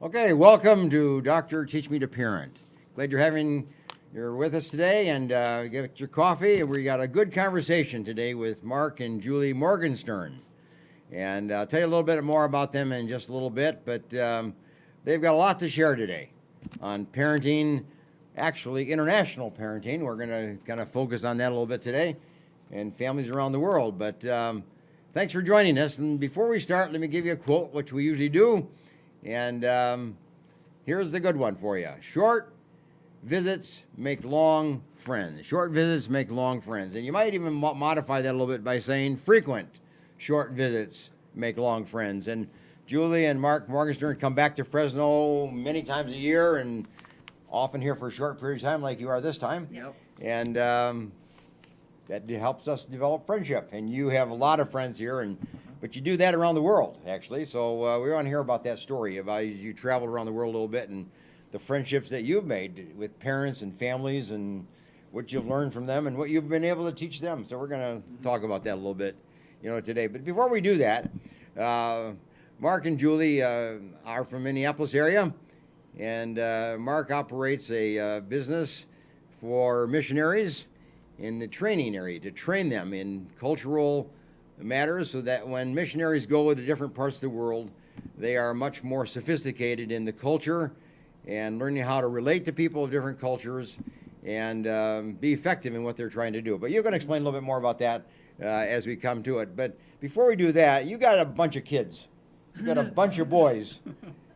Okay, welcome to Dr. Teach Me to Parent. Glad you're with us today, and get your coffee. We got a good conversation today with Mark and Julie Morgenstern. And I'll tell you a little bit more about them in just a little bit, but they've got a lot to share today on parenting, actually international parenting. We're going to kind of focus on that a little bit today, and families around the world. But thanks for joining us. And before we start, let me give you a quote, which we usually do. And here's the good one for you. Short visits make long friends. Short visits make long friends. And you might even modify that a little bit by saying frequent short visits make long friends. And Julie and Mark Morgenstern come back to Fresno many times a year and often here for a short period of time like you are this time. Yep. And that helps us develop friendship. And you have a lot of friends here, but you do that around the world, actually. So we want to hear about that story, about you traveled around the world a little bit and the friendships that you've made with parents and families and what you've learned from them and what you've been able to teach them. So we're going to talk about that a little bit, today. But before we do that, Mark and Julie are from Minneapolis area, and Mark operates a business for missionaries in the training area to train them in cultural matters so that when missionaries go to different parts of the world, they are much more sophisticated in the culture and learning how to relate to people of different cultures and be effective in what they're trying to do. But you're going to explain a little bit more about that as we come to it. But before we do that, you got a bunch of kids. You got a bunch of boys.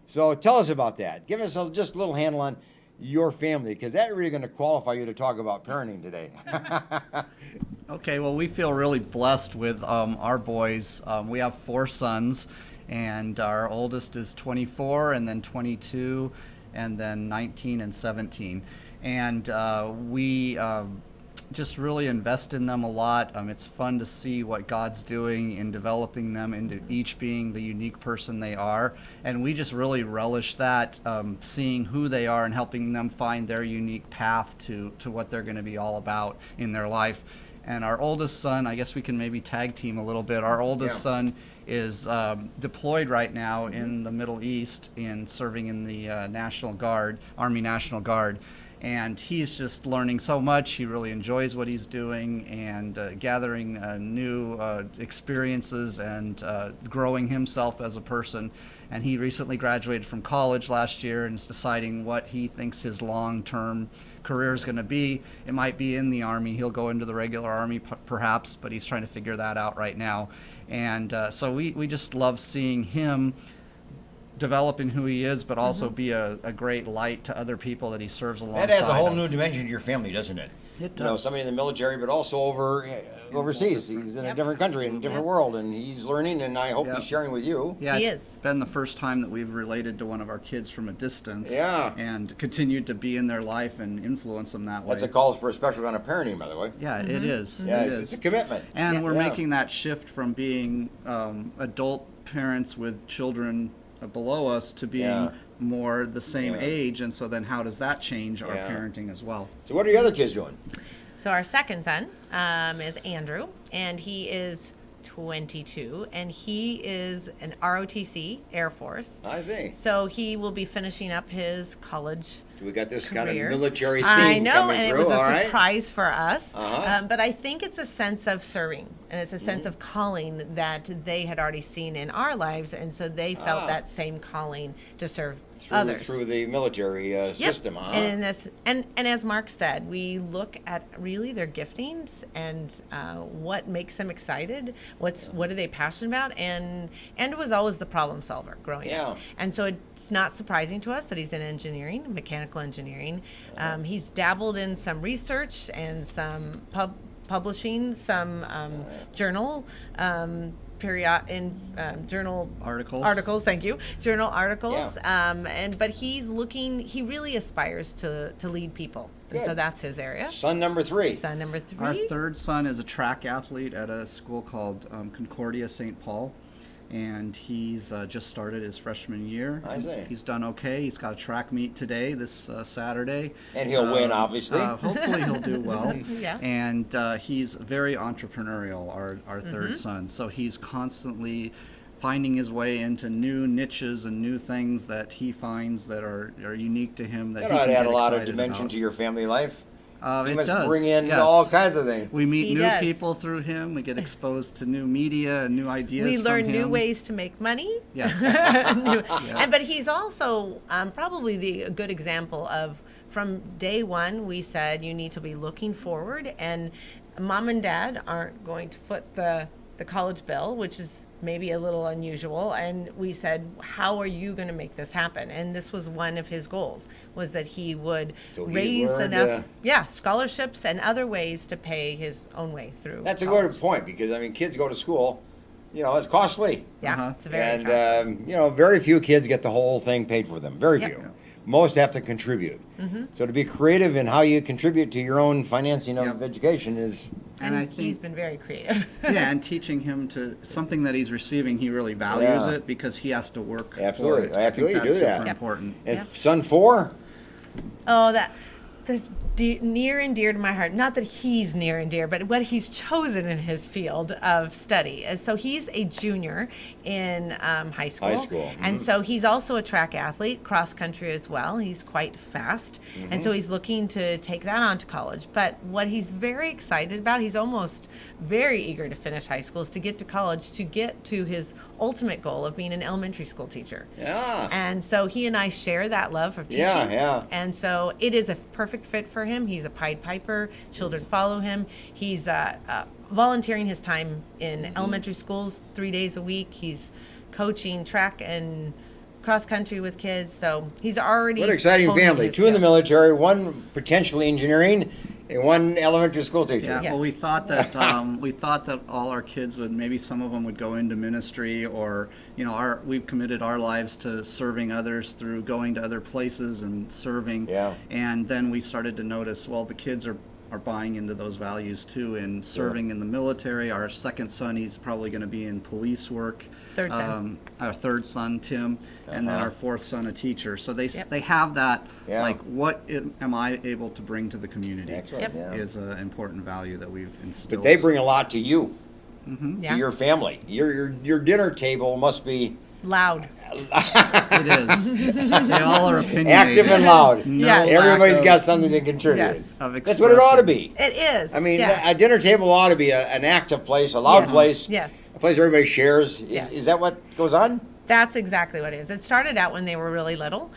So tell us about that. Give us just a little handle on your family, because that's really going to qualify you to talk about parenting today. Okay, well, we feel really blessed with our boys. We have 4 sons, and our oldest is 24, and then 22, and then 19 and 17. And we just really invest in them a lot. It's fun to see what God's doing in developing them into each being the unique person they are. And we just really relish that, seeing who they are and helping them find their unique path to what they're going to be all about in their life. And our oldest son, I guess we can maybe tag team a little bit. Our oldest son is deployed right now in the Middle East in serving in the National Guard, Army National Guard. And he's just learning so much. He really enjoys what he's doing and gathering new experiences and growing himself as a person. And he recently graduated from college last year and is deciding what he thinks his long-term career is going to be. It might be in the Army. He'll go into the regular Army perhaps, but he's trying to figure that out right now. And so we just love seeing him developing who he is, but also be a great light to other people that he serves alongside. That adds a whole new dimension to your family, doesn't it? It does. Somebody in the military, but also overseas. He's in a different country, in a different world, and he's learning, and I hope he's sharing with you. Yeah, He it's is. been the first time that we've related to one of our kids from a distance. Yeah. And continued to be in their life and influence them that way. That's a call for a special kind of parenting, by the way. Yeah, it is. Yeah, It it's is. a commitment. And we're Yeah. making that shift from being adult parents with children below us to being more the same age, and so then how does that change our parenting as well? So what are your other kids doing? So our second son is Andrew, and he is 22, and he is an ROTC, Air Force. I see. So he will be finishing up his college We got this career. kind of military theme I know, coming and through. it was a all right? surprise for us. Uh-huh. But I think it's a sense of serving, and it's a sense of calling that they had already seen in our lives, and so they felt that same calling to serve others. Through the military system, huh? And in this, and as Mark said, we look at really their giftings and what makes them excited. What are they passionate about? And was always the problem solver growing up. And so it's not surprising to us that he's in engineering, mechanical engineering. He's dabbled in some research and some publishing, some journal. Journal articles. Thank you, journal articles. But he really aspires to lead people. And so that's his area. Son number 3. Son number 3. Our third son is a track athlete at a school called Concordia St. Paul, and he's just started his freshman year. I see. He's done okay. He's got a track meet today, this Saturday. And he'll win, obviously. Hopefully he'll do well. Yeah. And he's very entrepreneurial, our third son. So he's constantly finding his way into new niches and new things that he finds that are unique to him that That he ought can to add get a lot of excited dimension about. to your family life. He It must does, bring in yes. all kinds of things. We meet He new does. people through him. We get exposed to new media and new ideas. We from learn new him. ways to make money. Yes. But he's also probably a good example of, from day one, we said you need to be looking forward, and mom and dad aren't going to foot the college bill, which is maybe a little unusual. And we said, how are you going to make this happen? And this was one of his goals, was that he would So he's raise learned, enough scholarships and other ways to pay his own way through That's a college. good point, because I mean, kids go to school, it's costly. Yeah, Uh-huh. it's a very And costly. very few kids get the whole thing paid for them. Very Yep. few. Most have to contribute. So to be creative in how you contribute to your own financing of Yep. education is And I he's think, been very creative. yeah, and teaching him to something that he's receiving, he really values Yeah. it because he has to work Absolutely. for it. I think Absolutely, that's do super that. Yep. important. and Yeah. son 4. Oh, that's near and dear to my heart. Not that he's near and dear, but what he's chosen in his field of study. So he's a junior in high school. High school, And so he's also a track athlete, cross country as well. He's quite fast. And so he's looking to take that on to college. But what he's very excited about, he's almost very eager to finish high school, is to get to college, to get to his ultimate goal of being an elementary school teacher. Yeah. And so he and I share that love of teaching. Yeah. And so it is a perfect fit for him. He's a Pied Piper. Children follow him. He's volunteering his time in elementary schools 3 days a week. He's coaching track and cross country with kids. So he's already. What an exciting honing family. his 2 in the skills. military, 1 potentially engineering, and 1 elementary school teacher. Yeah, Yes. well, we thought that all our kids would, maybe some of them would go into ministry, or we've committed our lives to serving others through going to other places and serving. Yeah. And then we started to notice, well, the kids are buying into those values too, and serving in the military. Our second son, he's probably going to be in police work. Third son. Our third son, Tim, and then Uh-huh. our fourth son, a teacher. So they Yep. they have that, Yeah. like, am I able to bring to the community? Excellent. Yep. Yeah. Is an important value that we've instilled. But they bring a lot to you, Yeah. to your family. Your dinner table must be Loud. It is. They all are opinionated. active and loud. No Yes. lack Everybody's of- got something to contribute. Yes. of That's what it ought to expressing. be. It is. I mean, yeah. a dinner table ought to be an active place, a loud Yes. place, Yes. a place where everybody shares. Yes. Is that what goes on? That's exactly what it is. It started out when they were really little.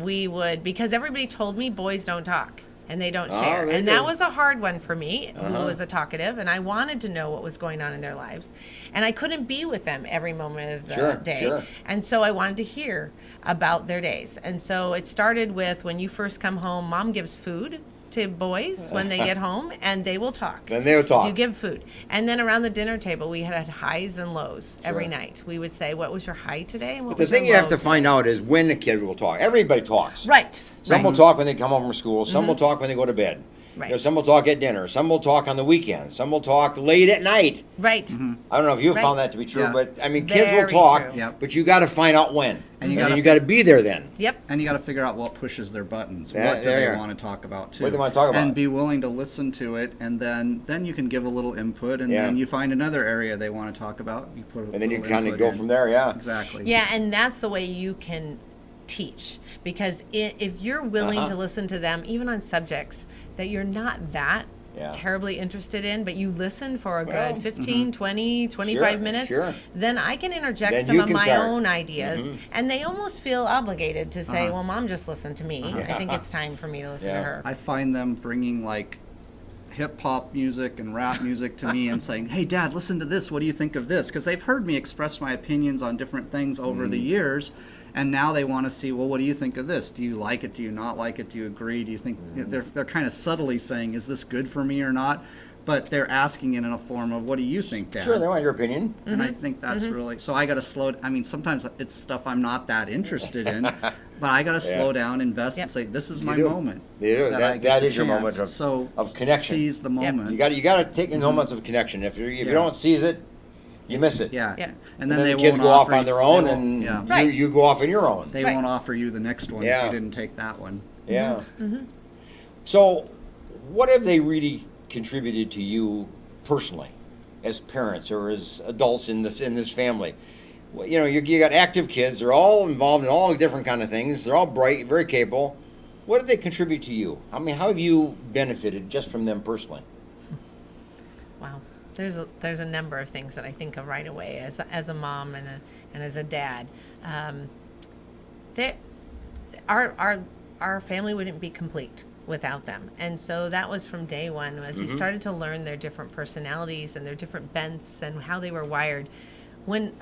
We would, because everybody told me boys don't talk and they don't Oh, share. they And do. that was a hard one for me, who Uh-huh. was a talkative, and I wanted to know what was going on in their lives. And I couldn't be with them every moment of the Sure, day. sure. And so I wanted to hear about their days. And so it started with, when you first come home, mom gives food to boys when they get home, and they will talk. Then they will talk. You give food. And then around the dinner table, we had highs and lows every Sure. night. We would say, what was your high today? And what But the was thing your you have low to find out is when the kid will talk. Everybody talks. Right. Some will talk when they come home from school. Some will talk when they go to bed. Right. Some will talk at dinner. Some will talk on the weekends. Some will talk late at night. Right. I don't know if you've Right. found that to be true, Yeah. but I mean, kids will Very talk, true. Yep. but you got to find out when, And you then gotta- you got to be there then. Yep. And you got to figure out what pushes their buttons. Yeah, What do there you they are. want to talk about too? What do they wanna talk about? And be willing to listen to it, and then you can give a little input, and Yeah. then you find another area they want to talk about. You put a And then you little kind of input go in. from there. Yeah. Exactly. Yeah, and that's the way you can teach, because if you're willing Uh-huh. to listen to them, even on subjects that you're not that Yeah. terribly interested in, but you listen for a Well, good 15, 20, 25 Sure, minutes, sure. then I can interject Then some you of can my start. own ideas, and they almost feel obligated to say, Uh-huh. well, mom just listened to me. I think it's time for me to listen Yeah. to her. I find them bringing like hip hop music and rap music to me and saying, "Hey, Dad, listen to this. What do you think of this?" Because they've heard me express my opinions on different things over the years, and now they want to see, well, what do you think of this? Do you like it? Do you not like it? Do you agree? Do you think they're kind of subtly saying, "Is this good for me or not?" But they're asking it in a form of, "What do you think, Dad?" Sure, they want your opinion. And I think that's really, so I got to slow. I mean, sometimes it's stuff I'm not that interested in, but I got to Yeah. slow down, invest, Yep. and say, "This is You my do. moment." You do. I That get the is your moment chance. So of connection. Seize the Yep. moment. You got to take in moments of connection. If you Yeah. don't seize it, you miss it. Yeah. Yeah. And And then then they the kids won't go off offer on their they own, won't- and yeah. Right. you go off on your own. They Right. won't offer you the next one Yeah. if you didn't take that one. Yeah. So, what have they really contributed to you personally, as parents or as adults in this family? Well, you know, you got active kids. They're all involved in all different kind of things. They're all bright, very capable. What did they contribute to you? I mean, how have you benefited just from them personally? Wow, there's a number of things that I think of right away as a mom and as a dad. They, our family wouldn't be complete without them, and so that was from day one as we started to learn their different personalities and their different bents and how they were wired. When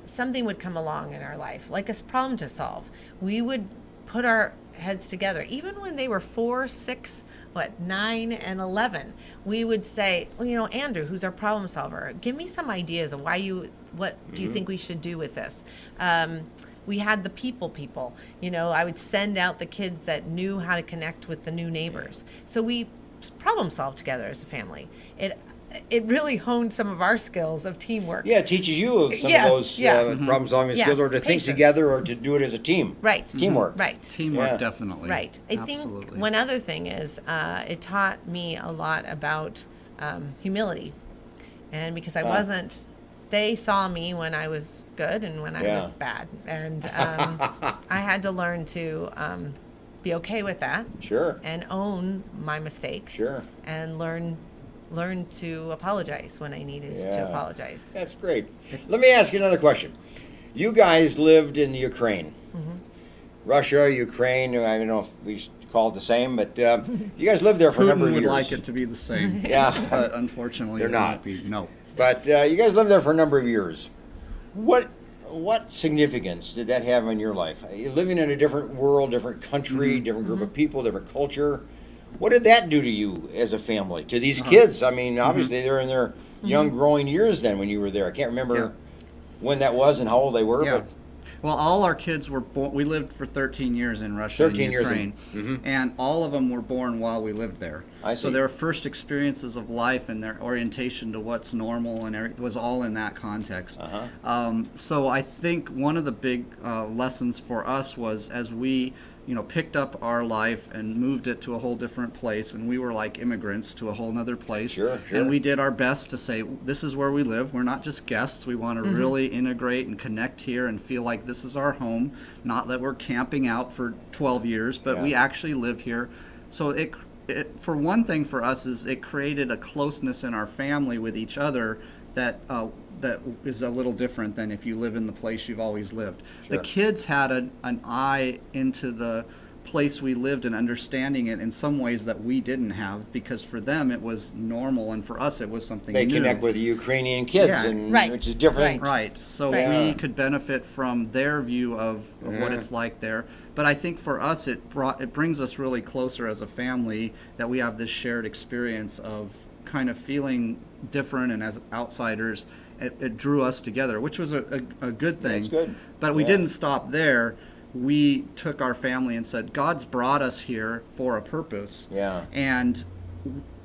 something would come along in our life, like a problem to solve, we would put our heads together. Even when they were 4, 6, 9, and 11, we would say, well, you know, Andrew, who's our problem solver, give me some ideas of what do you think we should do with this? We had the people. You know, I would send out the kids that knew how to connect with the new neighbors. So we problem solved together as a family. It really honed some of our skills of teamwork. Yeah, it teaches you some Yes, of those yeah. problem-solving skills, Yes, or to think patience. together, or to do it as a team. Right. Teamwork. Right. Teamwork, Yeah. definitely. Right. I Absolutely. think one other thing is it taught me a lot about humility. And because I wasn't, they saw me when I was good and when I Yeah. was bad. And I had to learn to be okay with that Sure. and own my mistakes. Sure. And learn to apologize when I needed Yeah. to apologize. That's great. Let me ask you another question. You guys lived in Ukraine. Russia, Ukraine, I don't know if we should call it the same, but you guys lived there for a number Putin of would years. like it to be the same. Yeah. But unfortunately, They're it not. won't be. No. But you guys lived there for a number of years. What significance did that have in your life? You're living in a different world, different country, different group of people, different culture. What did that do to you as a family, to these kids? I mean, obviously they're in their young growing years then when you were there. I can't remember when that was and how old they were, Yeah. but Well, all our kids were born. We lived for 13 years in Russia 13 and years Ukraine, and all of them were born while we lived there. I So see. their first experiences of life and their orientation to what's normal and was all in that context. So I think one of the big lessons for us was as we picked up our life and moved it to a whole different place, and we were like immigrants to a whole nother place. Sure. And we did our best to say, this is where we live. We're not just guests. We want to really integrate and connect here and feel like this is our home, not that we're camping out for 12 years, but we actually live here. So it for one thing for us is it created a closeness in our family with each other that is a little different than if you live in the place you've always lived. The kids had an eye into the place we lived and understanding it in some ways that we didn't have, because for them it was normal and for us it was something they new. connect with the Ukrainian kids, Yeah. and Right. which is different. Right. So Right. we could benefit from their view of what it's like there. But I think for us it brings us really closer as a family that we have this shared experience of kind of feeling different, and as outsiders it drew us together, which was a good thing. That's good. But we Yeah. didn't stop there. We took our family and said, God's brought us here for a purpose. Yeah. And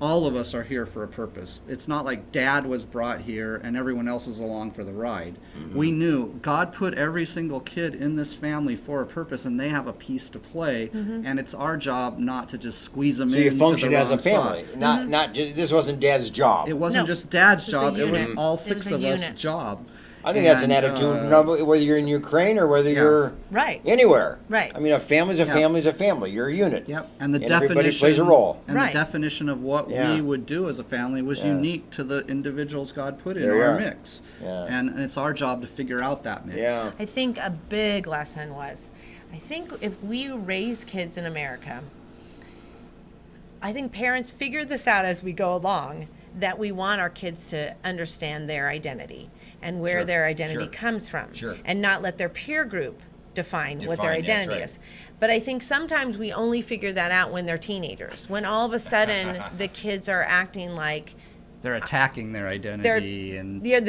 all of us are here for a purpose. It's not like Dad was brought here and everyone else is along for the ride. We knew God put every single kid in this family for a purpose, and they have a piece to play. And it's our job not to just squeeze them So in. you function as a family, not just, this wasn't Dad's job. It wasn't No, just Dad's it's a job. It was unit. all It six was a of us' unit. job. I think that's an And, attitude, whether you're in Ukraine or whether you're Right. anywhere. Right. I mean, a family's a family's a family. You're a unit. Yep, and the And definition everybody plays a role. And Right. the definition of what Yeah. we would do as a family was Yeah. unique to the individuals God put in There you our are. mix. Yeah. And it's our job to figure out that mix. Yeah. I think a big lesson was, I think if we raise kids in America, I think parents figure this out as we go along, that we want our kids to understand their identity and where Sure, their identity sure, comes from, sure. and not let their peer group define what their Define, that's identity right. is. But I think sometimes we only figure that out when they're teenagers, when all of a sudden the kids are acting like They're attacking their identity and they're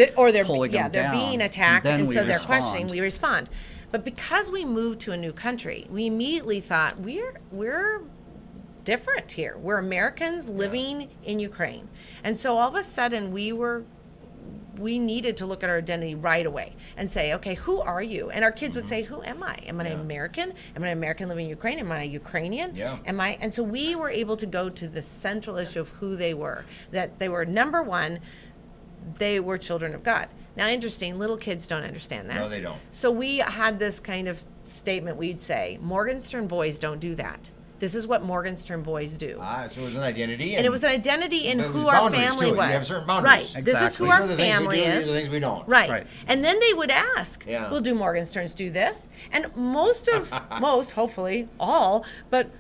pulling them they're down. being attacked, And then and we so they're respond. questioning. We respond, but because we moved to a new country, we immediately thought we're different here. We're Americans living in Ukraine, and so all of a sudden we needed to look at our identity right away and say, okay, who are you? And our kids would say, who am I? Am I an American? Am I an American living in Ukraine? Am I a Ukrainian? Yeah. And so we were able to go to the central issue of who they were, that they were, number one, they were children of God. Now, interesting, little kids don't understand that. No, they don't. So we had this kind of statement we'd say, Morgenstern boys don't do that. This is what Morgenstern boys do. So it was an identity. And it was an identity in but it was who our boundaries, family too. was. You have certain boundaries. Right. This is Exactly. who These our are the things we family do, is. these are the things we don't. Right. Right. And then they would ask, Yeah. well, do Morgensterns do this? And most, hopefully all, but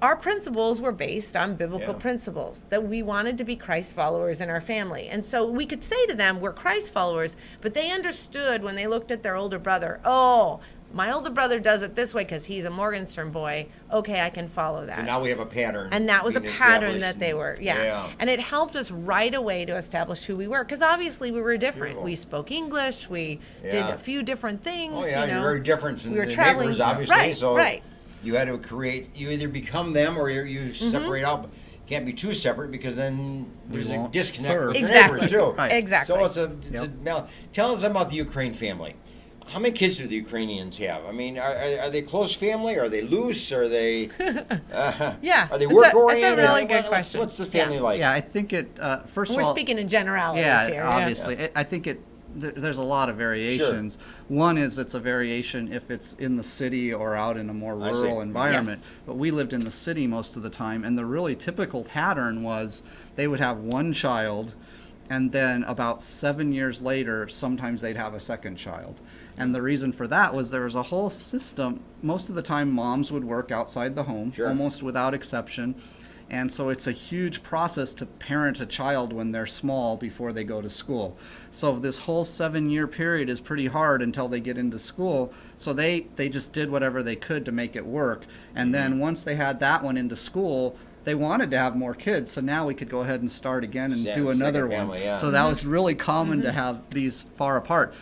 our principles were based on biblical Yeah. principles, that we wanted to be Christ followers in our family. And so we could say to them, we're Christ followers, but they understood when they looked at their older brother, oh, my older brother does it this way because he's a Morgenstern boy. Okay, I can follow that. So now we have a pattern. And that was a being pattern established that they and- were, yeah. And it helped us right away to establish who we were, because obviously we were different. Beautiful. We spoke English, we did Yeah. a few different things. Oh, yeah, you know. you're very different from We were the traveling, neighbors, obviously. right, So right. you had to create, you either become them or you separate out. Can't be too separate because then there's a won't disconnect serve. with Exactly. the neighbors, too. Right. Exactly. So it's now, tell us about the Ukraine family. How many kids do the Ukrainians have? I mean, are they close family? Are they loose? Are they? Yeah, Are they that's work a oriented? really good question. What's the family Yeah. like? Yeah, I think it. First We're of all, speaking in generalities yeah, here. obviously. I think there's a lot of variations. One is it's a variation if it's in the city or out in a more I see. rural environment. Yes. But we lived in the city most of the time, and the really typical pattern was they would have one child, and then about 7 years later, sometimes they'd have a second child. And the reason for that was there was a whole system. Most of the time, moms would work outside the home, Sure. almost without exception. And so it's a huge process to parent a child when they're small before they go to school. So this whole 7-year period is pretty hard until they get into school. So they just did whatever they could to make it work. And then once they had that one into school, they wanted to have more kids. So now we could go ahead and start again and do another second one. family, yeah. So that was really common to have these far apart.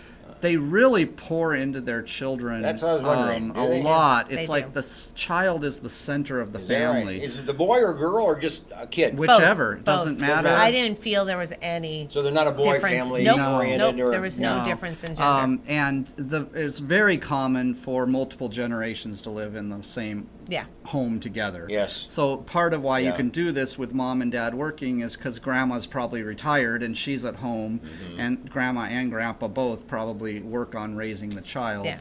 They really pour into their children That's what I was wondering. Do a they? lot. They It's do. like the child is the center of the Is that right? family. Is it the boy or girl or just a kid? Whichever. Both. Doesn't Both. matter. I didn't feel there was any So they're not a boy difference. family Nope. oriented Nope. or There was no No. difference in gender. And it's very common for multiple generations to live in the same Yeah. home together. Yes. So part of why Yeah. you can do this with mom and dad working is because grandma's probably retired and she's at home, Mm-hmm. and grandma and grandpa both probably work on raising the child. Yeah.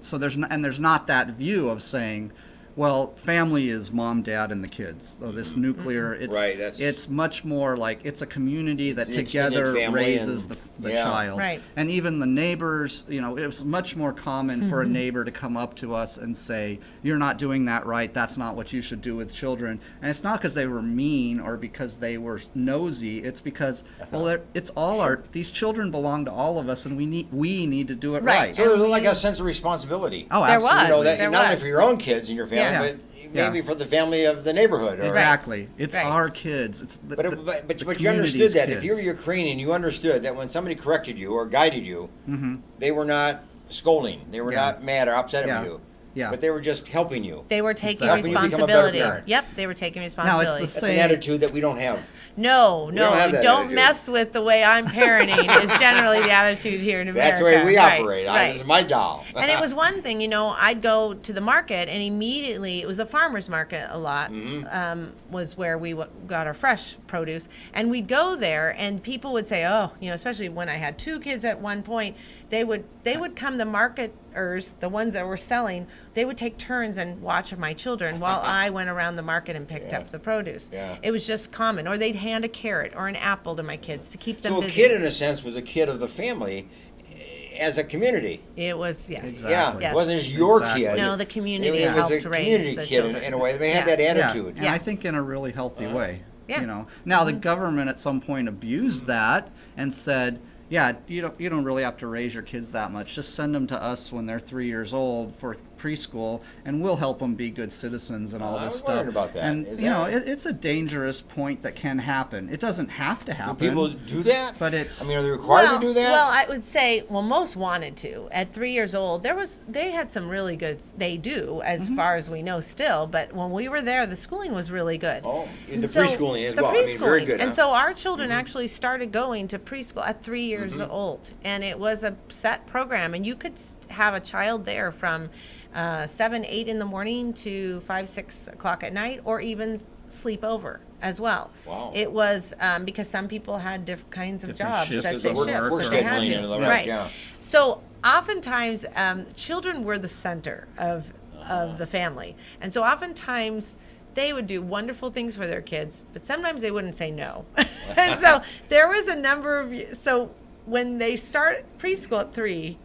So there's not that view of saying, well, family is mom, dad, and the kids. So this nuclear, it's Right, that's- it's much more like it's a community that It's the extended together family raises and- the yeah. child. Right. And even the neighbors, it was much more common for a Mm-hmm. neighbor to come up to us and say, you're not doing that right. That's not what you should do with children. And it's not because they were mean or because they were nosy. It's because, well, it's all these children belong to all of us, and we need to do it Right. right. So there's like a sense of responsibility. Oh, There absolutely. was. You know, that There not only was. for your own kids and your family, Yes. but Yeah. maybe for the family of the neighborhood. Or, Exactly. It's Right. our kids. It's But you community's understood that. If kids. you were Ukrainian, you understood that when somebody corrected you or guided you, they were not scolding. They were Yeah. not mad or upset Yeah. at you. Yeah. But they were just helping you. They were taking Exactly. Helping you become a better responsibility. parent. Yep, they were taking Now, it's responsibility. the That's same. an attitude that we don't have. No, don't no, have that don't attitude. mess with the way I'm parenting. Is generally the attitude here in America. That's the way we Right, operate. right. This is my doll. And it was one thing, I'd go to the market and immediately, it was a farmer's market a lot, was where we got our fresh produce. And we'd go there and people would say, oh, especially when I had 2 kids at one point, they would come, the marketers, the ones that were selling, they would take turns and watch my children while I went around the market and picked Yeah. up the produce. Yeah. It was just common. Or they'd hand a carrot or an apple to my kids to keep them So a busy. kid, in a sense, was a kid of the family as a community. It was, yes. Exactly. Yeah, Yes. it wasn't just your Exactly. kid. No, the community it was a helped raise community the kid in, children. in a way. They had Yes. that Yeah, attitude. and I Yes. think in a really healthy way. Yeah. Now the government at some point abused that and said, yeah, you don't really have to raise your kids that much. Just send them to us when they're 3 years old for preschool, and we'll help them be good citizens and all I this was stuff. wondering about that. And Is that- it's a dangerous point that can happen. It doesn't have to Do happen. people do that? But it's- I mean, are they required to do that? Well, I would say, most wanted to. At 3 years old, they had some really good. They do, as Mm-hmm. far as we know, still. But when we were there, the schooling was really good. Oh, the So- preschooling as the well. I mean, very preschooling. good, And huh? so our children actually started going to preschool at 3 years old, and it was a set program, and you could have a child there from 7, 8 in the morning to 5, 6 o'clock at night, or even sleep over as well. Wow. It was because some people had different kinds of Different jobs shifts that of they work shifts that they had scheduling to. and all that, Right. yeah. So oftentimes, children were the center of the family, and so oftentimes they would do wonderful things for their kids, but sometimes they wouldn't say no. And so there was a number of so when they start preschool at 3,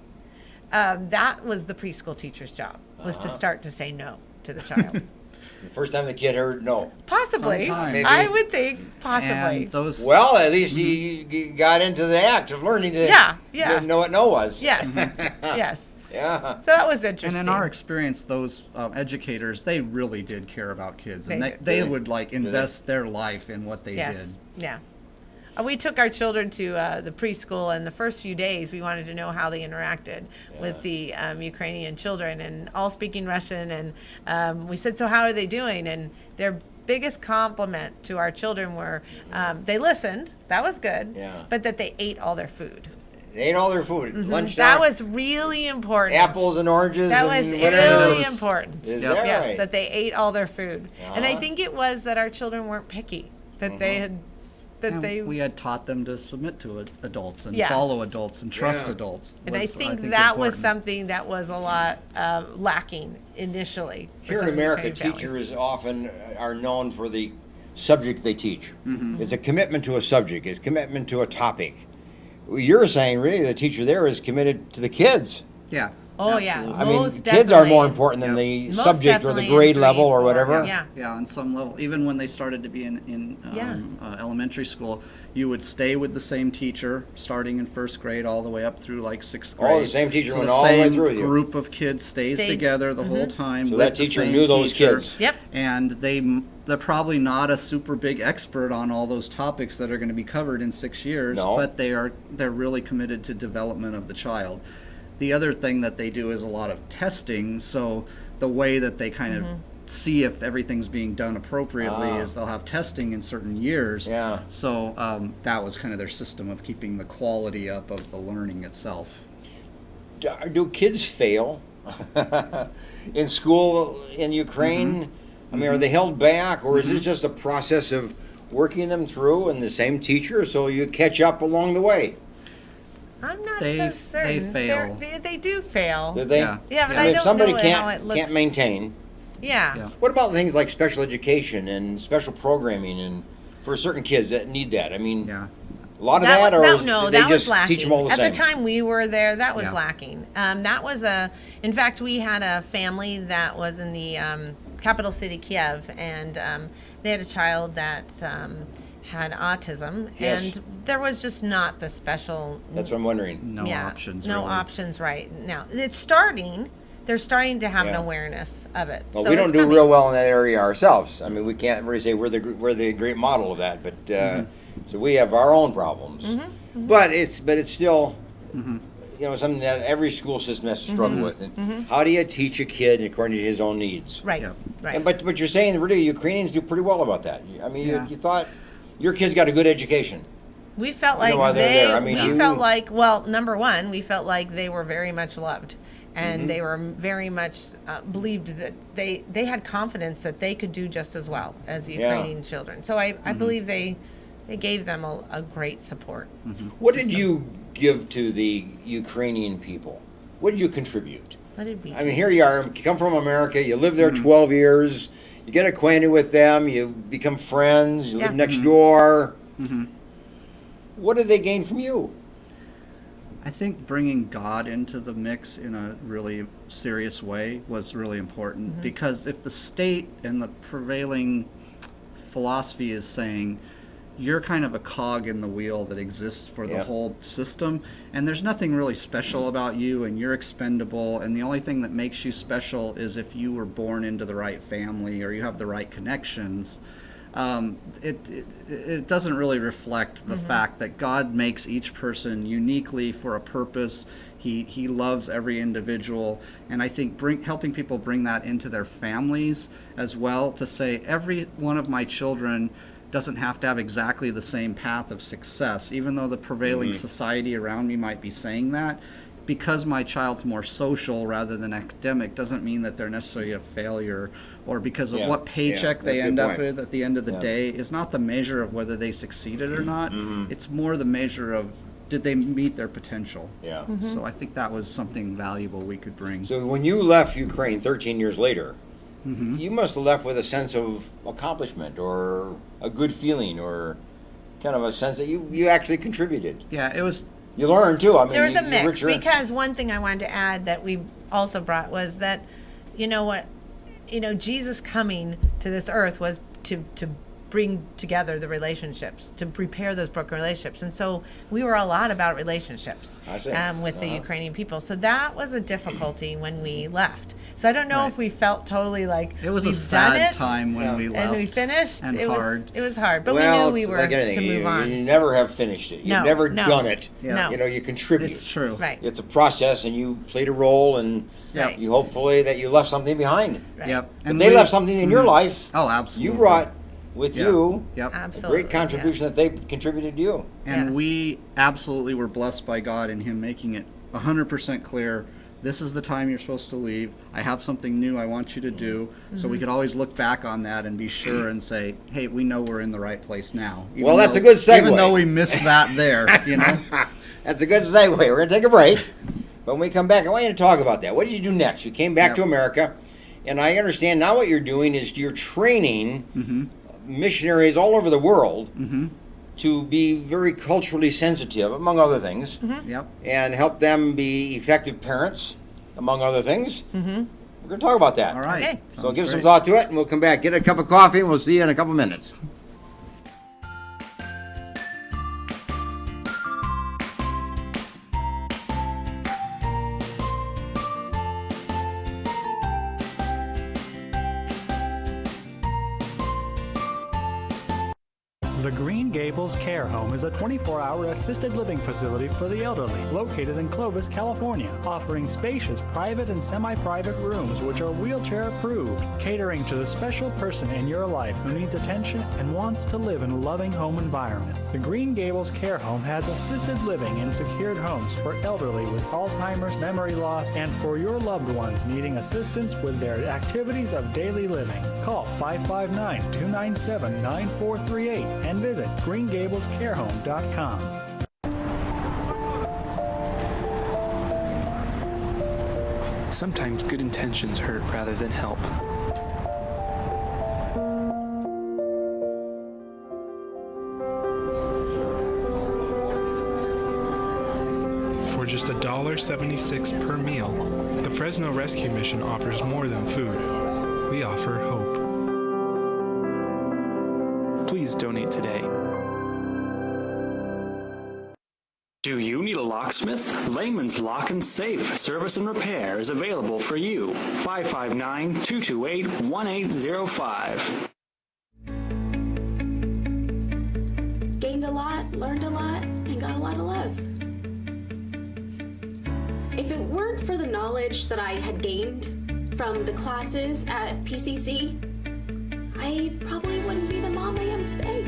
that was the preschool teacher's job, was to start to say no to the child. The first time the kid heard no. Possibly, Sometime. Maybe. I would think possibly. And those Well, at least he got into the act of learning to Yeah. know what no was. Yes, yes. Yeah. So that was and interesting. in our experience, those educators, they really did care about kids, and They they did. would like invest their life in what they Yes. did. Yeah. We took our children to the preschool, and the first few days we wanted to know how they interacted with the Ukrainian children, and all speaking Russian. And we said, "So how are they doing?" And their biggest compliment to our children were they listened. That was good. Yeah. But that they ate all their food. They ate all their food. Lunchtime. That was really important. apples and oranges That and was whatever. really important. Is Yep. that Yes, right? that they ate all their food. And I Uh-huh. think it was that our children weren't picky. That they had And we had taught them to submit to adults and Yes. follow adults and trust Yeah. adults. And I was, think that was important. something that was a lot lacking initially. for Here some in of the America, Ukrainian families. teachers often are known for the subject they teach. It's a commitment to a subject. It's commitment to a topic. You're saying really the teacher there is committed to the kids. Yeah. Oh, yeah. absolutely. I mean, Most kids are more definitely. important than Yep. the Most subject or the definitely in grade 3, level or 4, whatever. Yeah. Yeah, on some level, even when they started to be in Yeah. elementary school, you would stay with the same teacher starting in first grade all the way up through like 6th grade. Oh, the same teacher so went the all the way same through with you. group of kids stays Stayed. together the whole time. So with that the teacher same knew those teacher. kids. Yep. And they're probably not a super big expert on all those topics that are going to be covered in 6 years, No. but they're really committed to development of the child. The other thing that they do is a lot of testing, so the way that they kind of see if everything's being done appropriately is they'll have testing in certain years. Yeah. So that was kind of their system of keeping the quality up of the learning itself. Do kids fail in school in Ukraine? I mean, are they held back, or is this just a process of working them through and the same teacher, so you catch up along the way? I'm not They- so they certain. fail. They do fail. Do they? Yeah. Yeah, but I I mean, if don't somebody know can't how it looks. can't maintain, Yeah. Yeah. what about things like special education and special programming and for certain kids that need that? I mean, Yeah. a lot of that, or no, did they that just was lacking. teach them all the At same? the time we were there, that was Yeah. lacking. That was in fact, we had a family that was in the capital city, Kiev, and they had a child that had autism, Yes. and there was just not the special. That's what I'm wondering. No options. No really. options right now. It's starting. They're starting to have an Yeah. awareness of it. Well, So we don't it's do coming. real well in that area ourselves. I mean, we can't really say we're the great model of that, but so we have our own problems. But it's still something that every school system has to struggle with. And how do you teach a kid according to his own needs? Right. Yeah. Right. And, but you're saying really Ukrainians do pretty well about that. I mean, Yeah. you thought your kids got a good education. We felt You know like why they're they. there. I mean, we you- felt like, well, number one, we felt like they were very much loved, and Mm-hmm. they were very much believed that they had confidence that they could do just as well as the Yeah. Ukrainian children. So I believe they gave them a great support. What did you give to the Ukrainian people? What did you contribute? What did we? I mean, here you are, you come from America, you live there 12 years, you get acquainted with them, you become friends, you live Yeah. next door. What did they gain from you? I think bringing God into the mix in a really serious way was really important, because if the state and the prevailing philosophy is saying you're kind of a cog in the wheel that exists for the Yeah. whole system, and there's nothing really special about you, and you're expendable, and the only thing that makes you special is if you were born into the right family or you have the right connections. It doesn't really reflect the fact that God makes each person uniquely for a purpose. He loves every individual, and I think helping people bring that into their families as well, to say every one of my children doesn't have to have exactly the same path of success, even though the prevailing society around me might be saying that. because my child's more social rather than academic doesn't mean that they're necessarily a failure, or because of what paycheck they end up with at the end of the day is not the measure of whether they succeeded or not. It's more the measure of, did they meet their potential? Yeah. So I think that was something valuable we could bring. So when you left Ukraine 13 years later, you must have left with a sense of accomplishment or a good feeling or kind of a sense that you actually contributed. Yeah, it was. You learned too. I mean, There was a you mix, richer- because one thing I wanted to add that we also brought was that, Jesus coming to this earth was to bring together the relationships, to repair those broken relationships. And so we were a lot about relationships I see. with the Ukrainian people. So that was a difficulty when we left. So I don't know if we felt totally like It was a we've sad done it time when we left. and we finished. And it hard. was hard, but well, we knew we it's were like anything. to move on. You never have finished it. You've No, never no. done it. No. You contribute. It's true. Right. It's a process, and you played a role, and Right. you hopefully that you left something behind. Right. Yep. But they left something in your life. Oh, absolutely. You brought with you Yep. a Absolutely. great contribution yes. that they contributed to you. And Yes. we absolutely were blessed by God in Him making it 100% clear. This is the time you're supposed to leave. I have something new I want you to do. So we could always look back on that and be sure and say, hey, we know we're in the right place now. Even Well, that's though- a good segue. Even though we missed that there, That's a good segue. We're going to take a break. But when we come back, I want you to talk about that. What did you do next? You came back to America, and I understand now what you're doing is you're training missionaries all over the world to be very culturally sensitive, among other things, Yep. and help them be effective parents, among other things. We're going to talk about that. All right. Okay. So Sounds give some great. thought to it, and we'll come back. Get a cup of coffee, and we'll see you in a couple minutes. The Green Gables Care Home is a 24-hour assisted living facility for the elderly located in Clovis, California, offering spacious private and semi-private rooms which are wheelchair approved, catering to the special person in your life who needs attention and wants to live in a loving home environment. The Green Gables Care Home has assisted living in secured homes for elderly with Alzheimer's, memory loss, and for your loved ones needing assistance with their activities of daily living. Call 559-297-9438 and visit greengablescarehome.com. Sometimes good intentions hurt rather than help. For just $1.76 per meal, the Fresno Rescue Mission offers more than food. We offer hope. Please donate today. Do you need a locksmith? Layman's Lock and Safe Service and Repair is available for you. 559-228-1805. Gained a lot, learned a lot, and got a lot of love. If it weren't for the knowledge that I had gained from the classes at PCC, I probably wouldn't be the mom I am today.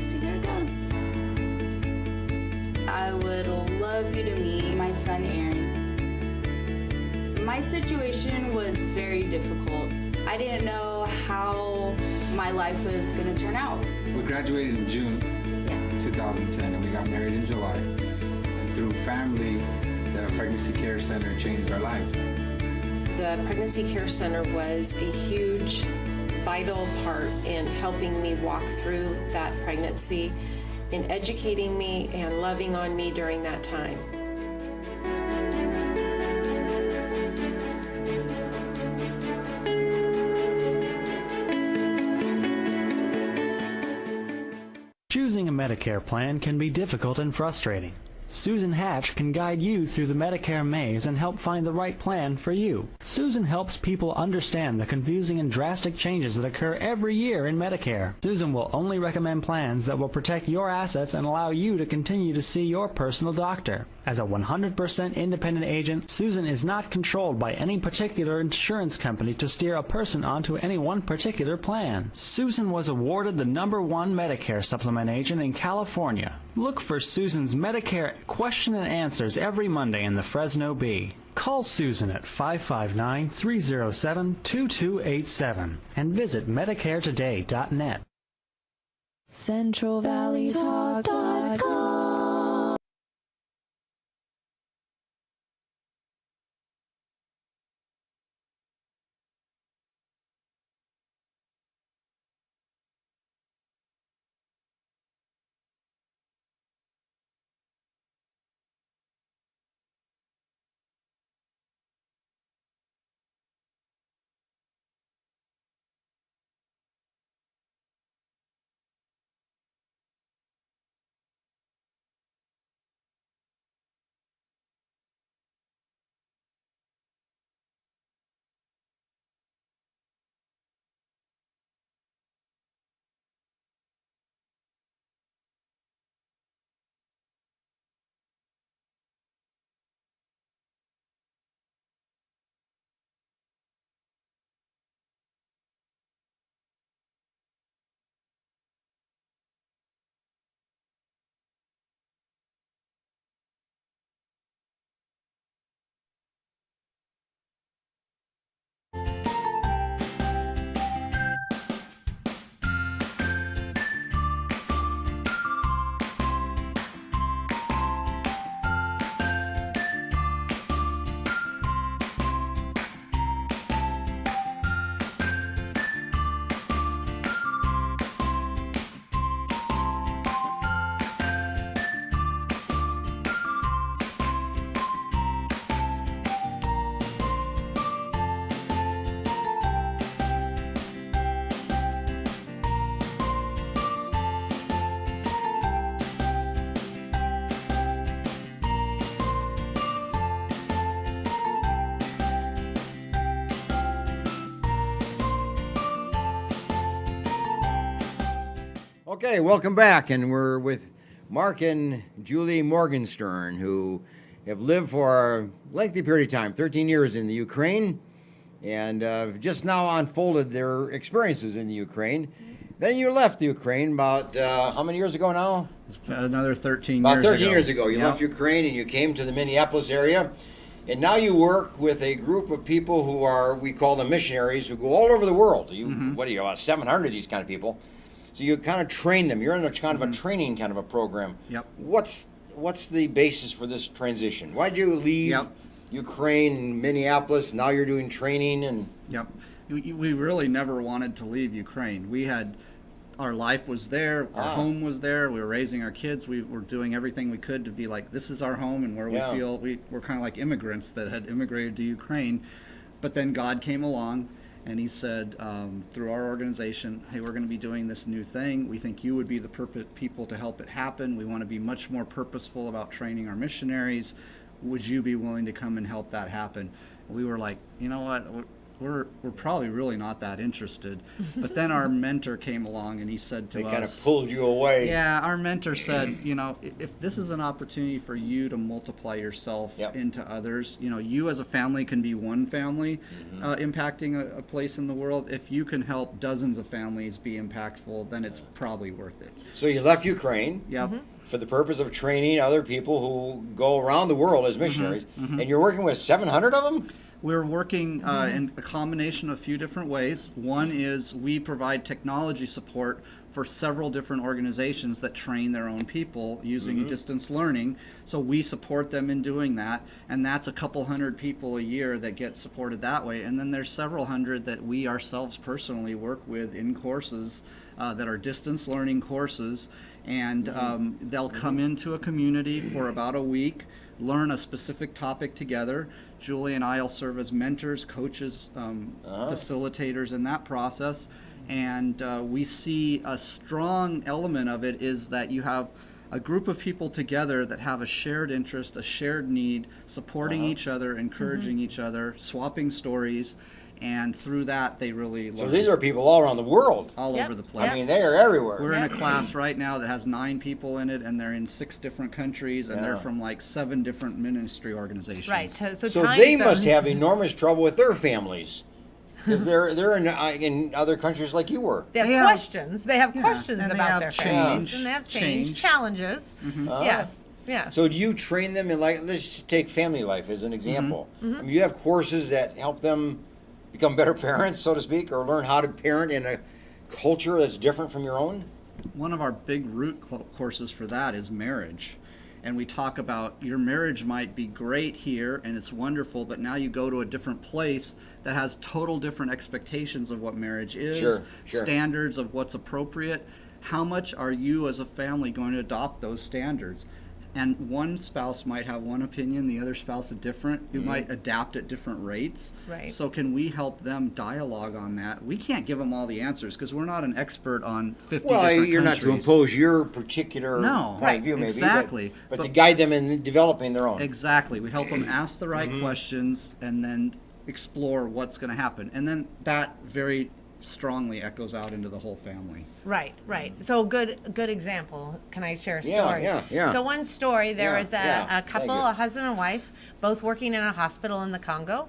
See, there it goes. I would love you to meet my son Aaron. My situation was very difficult. I didn't know how my life was going to turn out. We graduated in June 2010 and we got married in July. And through family, the Pregnancy Care Center changed our lives. The Pregnancy Care Center was a huge, vital part in helping me walk through that pregnancy, in educating me and loving on me during that time. Choosing a Medicare plan can be difficult and frustrating. Susan Hatch can guide you through the Medicare maze and help find the right plan for you. Susan helps people understand the confusing and drastic changes that occur every year in Medicare. Susan will only recommend plans that will protect your assets and allow you to continue to see your personal doctor. As a 100% independent agent, Susan is not controlled by any particular insurance company to steer a person onto any one particular plan. Susan was awarded the #1 Medicare supplement agent in California. Look for Susan's Medicare Question and answers every Monday in the Fresno Bee. Call Susan at 559-307-2287 and visit MedicareToday.net. CentralValleyTalk.com. Okay, welcome back, and we're with Mark and Julie Morgenstern, who have lived for a lengthy period of time, 13 years in the Ukraine, and just now unfolded their experiences in the Ukraine. Then you left the Ukraine about how many years ago now? It's another 13 About years 13 ago. years ago. You Yep. left Ukraine and you came to the Minneapolis area. And now you work with a group of people who are, we call them missionaries, who go all over the world. You, what do you, 700 of these kind of people. So you kind of train them. You're in a kind of a training kind of a program. Yep. What's the basis for this transition? Why'd you leave Yep. Ukraine and Minneapolis? Now you're doing training and. Yep. We really never wanted to leave Ukraine. We had, our life was there, our home was there, we were raising our kids, we were doing everything we could to be like, this is our home, and where Yeah. we feel we're kind of like immigrants that had immigrated to Ukraine. But then God came along and he said, through our organization, hey, we're going to be doing this new thing. We think you would be the perfect people to help it happen. We want to be much more purposeful about training our missionaries. Would you be willing to come and help that happen? We were like, you know what? We're probably really not that interested. But then our mentor came along and he said to us, They kind of pulled you away. yeah, our mentor said, you know, if this is an opportunity for you to multiply yourself Yep. into others, you know, you as a family can be one family impacting a place in the world. If you can help dozens of families be impactful, then it's probably worth it. So you left Ukraine. Yep. For the purpose of training other people who go around the world as missionaries. And you're working with 700 of them? We're working in a combination of a few different ways. One is we provide technology support for several different organizations that train their own people using distance learning. So we support them in doing that, and that's a couple hundred people a year that get supported that way. And then there's several hundred that we ourselves personally work with in courses that are distance learning courses, and they'll come into a community for about a week, learn a specific topic together. Julie and I will serve as mentors, coaches, facilitators in that process. And we see a strong element of it is that you have a group of people together that have a shared interest, a shared need, supporting each other, encouraging each other, swapping stories. And through that, they really learn. So these are people all around the world. All Yep. over the place. I mean, they are everywhere. We're in a class right now that has 9 people in it, and they're in 6 different countries, and they're from like 7 different ministry organizations. Right. So So time they must zones- have enormous trouble with their families. Because they're in other countries like you were. They have questions. They have questions and they about have their change, families, and they have change change. challenges. Yes. Yeah. So do you train them in, like, let's just take family life as an example. I mean, you have courses that help them become better parents, so to speak, or learn how to parent in a culture that's different from your own? One of our big root courses for that is marriage. And we talk about your marriage might be great here and it's wonderful, but now you go to a different place that has total different expectations of what marriage is, Sure. standards of what's appropriate. How much are you as a family going to adopt those standards? And one spouse might have one opinion, the other spouse a different. You might adapt at different rates. Right. So can we help them dialogue on that? We can't give them all the answers because we're not an expert on 50 Well, different you're not to countries. impose your particular No, point of view, maybe. exactly. But to guide them in developing their own. Exactly. We help them ask the right questions and then explore what's going to happen. And then that very strongly echoes out into the whole family. Right, right. So good example. Can I share a Yeah, story? yeah. So one story, there Yeah, was yeah. a couple, Thank you. a husband and wife, both working in a hospital in the Congo.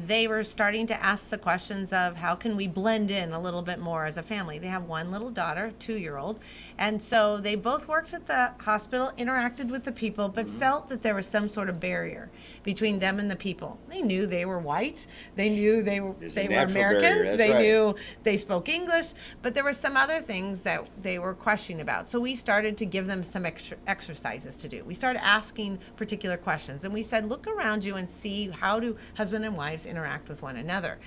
They were starting to ask the questions of how can we blend in a little bit more as a family. They have one little daughter, 2-year-old, and so they both worked at the hospital, interacted with the people, but felt that there was some sort of barrier between them and the people. They knew they were white. They knew they were There's a Americans. natural barrier, that's They right. knew they spoke English, but there were some other things that they were questioning about. So we started to give them some exercises to do. We started asking particular questions, and we said, look around you and see how do husband and wives interact with one another.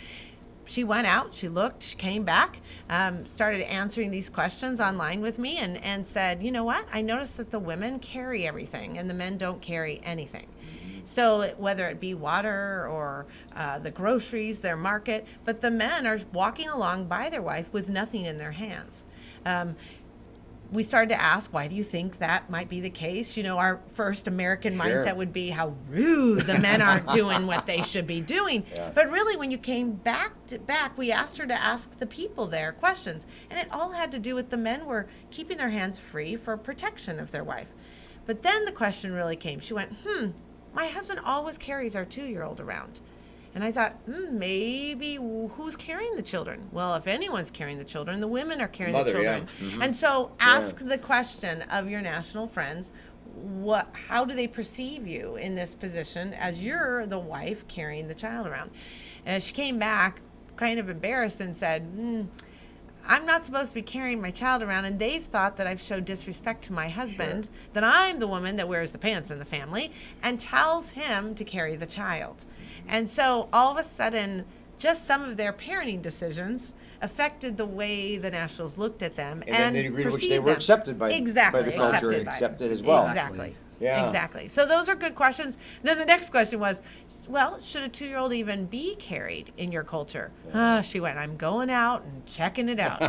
She went out, she looked, she came back, started answering these questions online with me, and said, you know what? I noticed that the women carry everything and the men don't carry anything. So whether it be water or the groceries, their market, but the men are walking along by their wife with nothing in their hands. We started to ask, why do you think that might be the case? You know, our first American mindset would be how rude, the men aren't doing what they should be doing. Yeah. But really, when you came back, we asked her to ask the people there questions. And it all had to do with the men were keeping their hands free for protection of their wife. But then the question really came. She went, my husband always carries our 2-year-old around. And I thought, maybe who's carrying the children? Well, if anyone's carrying the children, the women are carrying Mother, the children. yeah. And so ask the question of your national friends, how do they perceive you in this position as you're the wife carrying the child around? And she came back kind of embarrassed and said, I'm not supposed to be carrying my child around, and they've thought that I've showed disrespect to my husband, that I'm the woman that wears the pants in the family, and tells him to carry the child. And so all of a sudden, just some of their parenting decisions affected the way the nationals looked at them And then the degree to which perceived they were them. accepted by Exactly, the culture, accepted by accepted as well. Exactly. Yeah. Exactly. So those are good questions. Then the next question was, well, should a 2-year-old even be carried in your culture? She went, I'm going out and checking it out.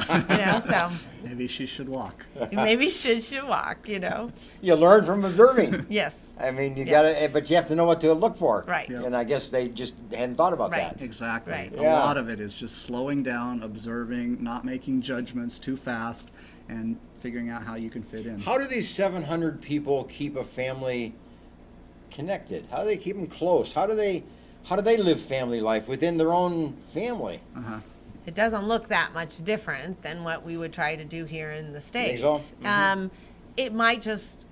So Maybe she should walk. maybe she should walk, You learn from observing. Yes. I mean, you Yes. gotta, but you have to know what to look for. Right. And I guess they just hadn't thought about Right. that. Exactly. Right. A Yeah. lot of it is just slowing down, observing, not making judgments too fast, and figuring out how you can fit in. How do these 700 people keep a family connected? How do they keep them close? How do they live family life within their own family? It doesn't look that much different than what we would try to do here in the States. so? It might just,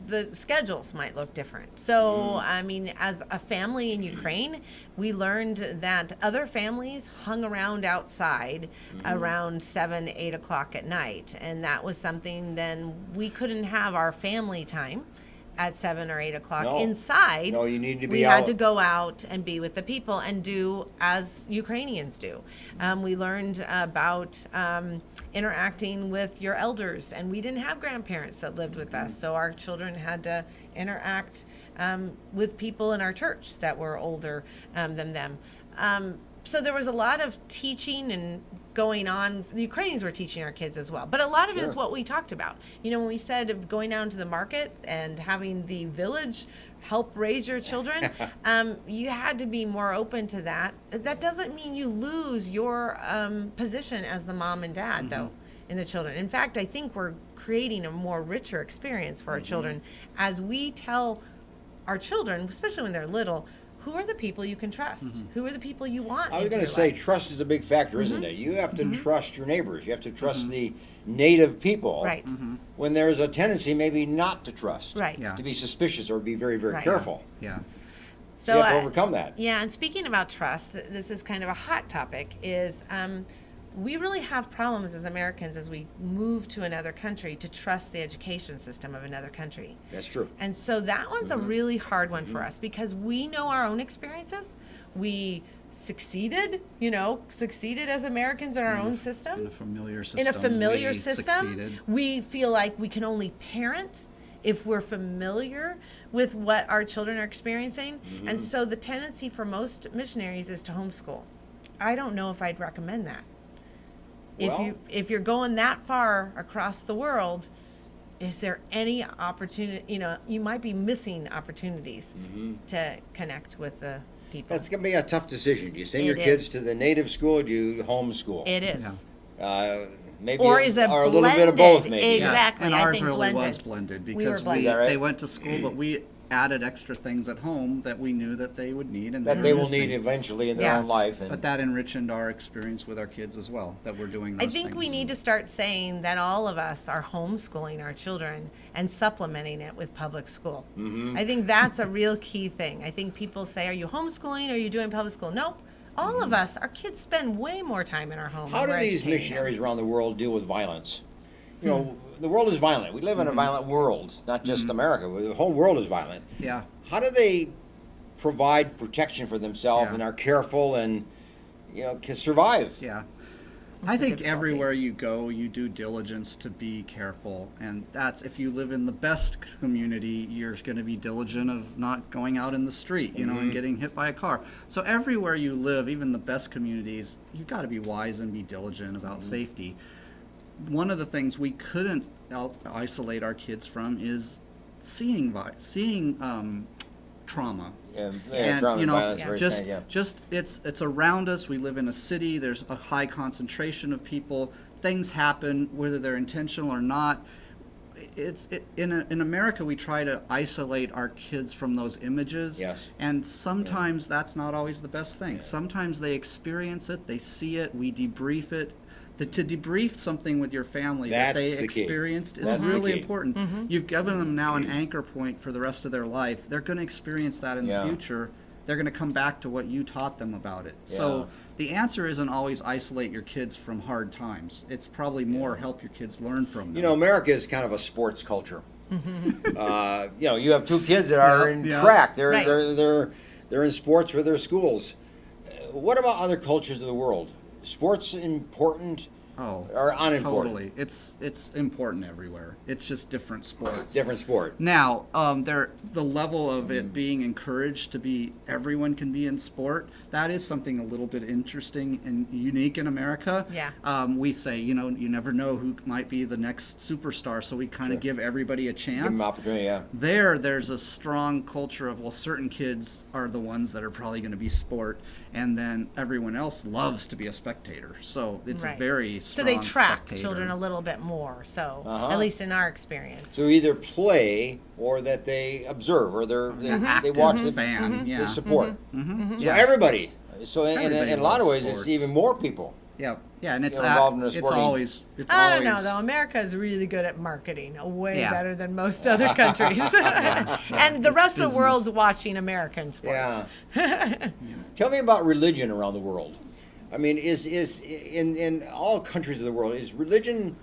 the schedules might look different. So, I mean, as a family in Ukraine, we learned that other families hung around outside around 7, 8 o'clock at night. And that was something then we couldn't have our family time at 7 or 8 o'clock No. inside. No, you need to be We had out. to go out and be with the people and do as Ukrainians do. We learned about interacting with your elders, and we didn't have grandparents that lived with us, so our children had to interact with people in our church that were older than them. So there was a lot of teaching and going on. The Ukrainians were teaching our kids as well. But a lot of it is what we talked about. When we said of going down to the market and having the village help raise your children, you had to be more open to that. That doesn't mean you lose your position as the mom and dad, though, in the children. In fact, I think we're creating a more richer experience for our children as we tell our children, especially when they're little, who are the people you can trust? Who are the people you want? I was into going to your say, life? trust is a big factor, isn't it? You have to trust your neighbors. You have to trust the native people. Right. When there's a tendency maybe not to trust. Right. Yeah. To be suspicious or be very, very Right. careful. Yeah. So you have to overcome that. Yeah, and speaking about trust, this is kind of a hot topic, is we really have problems as Americans as we move to another country to trust the education system of another country. That's true. And so that one's a really hard one for us because we know our own experiences. We succeeded as Americans in our own system. In a familiar system. In a familiar we system, succeeded. we feel like we can only parent if we're familiar with what our children are experiencing. And so the tendency for most missionaries is to homeschool. I don't know if I'd recommend that. Well- if you're going that far across the world, is there any opportunity, you might be missing opportunities to connect with the people. That's going to be a tough decision. Do you send your It kids is. to the native school or do you homeschool? It is. Maybe Or is it or a little bit of both, blended? maybe. Exactly. And I ours think really was blended. blended We were because blended. Is that right? they went to school, but we added extra things at home that we knew that they would need and That were they will missing. need eventually in their Yeah. own life. And But that enriched our experience with our kids as well, that we're doing those I think we things. need to start saying that all of us are homeschooling our children and supplementing it with public school. I think that's a real key thing. I think people say, are you homeschooling or are you doing public school? Nope. All of us, our kids spend way more time in our home. how and do we're these educating missionaries them. around the world deal with violence? You know, the world is violent. We live in a violent world, not just America. The whole world is violent. Yeah. How do they provide protection for themselves Yeah. and are careful and can survive? Yeah. It's I a think difficulty. everywhere you go, you do diligence to be careful. And that's, if you live in the best community, you're going to be diligent of not going out in the street, and getting hit by a car. So everywhere you live, even the best communities, you've got to be wise and be diligent about safety. One of the things we couldn't isolate our kids from is seeing trauma. And And violence, very just strange, yeah. just it's around us. We live in a city. There's a high concentration of people. Things happen, whether they're intentional or not. In America, we try to isolate our kids from those images. Yes. And sometimes that's not always the best thing. Sometimes they experience it, they see it, we debrief it. To debrief something with your family that That's they the key. experienced is That's the really key. important. You've given them now an anchor point for the rest of their life. They're going to experience that in Yeah. the future. They're going to come back to what you taught them about it. Yeah. So the answer isn't always isolate your kids from hard times. It's probably more help your kids learn from them. America is kind of a sports culture. You have two kids that are Yeah, in yeah. track. They're Right. they're in sports for their schools. What about other cultures of the world? Sports important Oh, or unimportant? totally. It's important everywhere. It's just different sports. Different sport. Now, the level of it being encouraged to be everyone can be in sport. That is something a little bit interesting and unique in America. Yeah. We say, you never know who might be the next superstar, so we kind of give everybody a chance. Give them opportunity, yeah. There's a strong culture of, well, certain kids are the ones that are probably going to be sport, and then everyone else loves to be a spectator. So it's Right. a very So strong they track spectator. children a little bit more. So Uh-huh. at least in our experience. So either play or that they observe or they Active watch the fan, yeah. they support. Mhm. So Yeah. everybody. So in Everybody a lot of loves ways, it's sports. even more people. Yeah, and it's involved in a it's sporting- always I don't know though. America is really good at marketing, way Yeah. better than most other countries. And the rest of the world's watching American sports. Yeah. Tell me about religion around the world. I mean, is in all countries of the world, is religion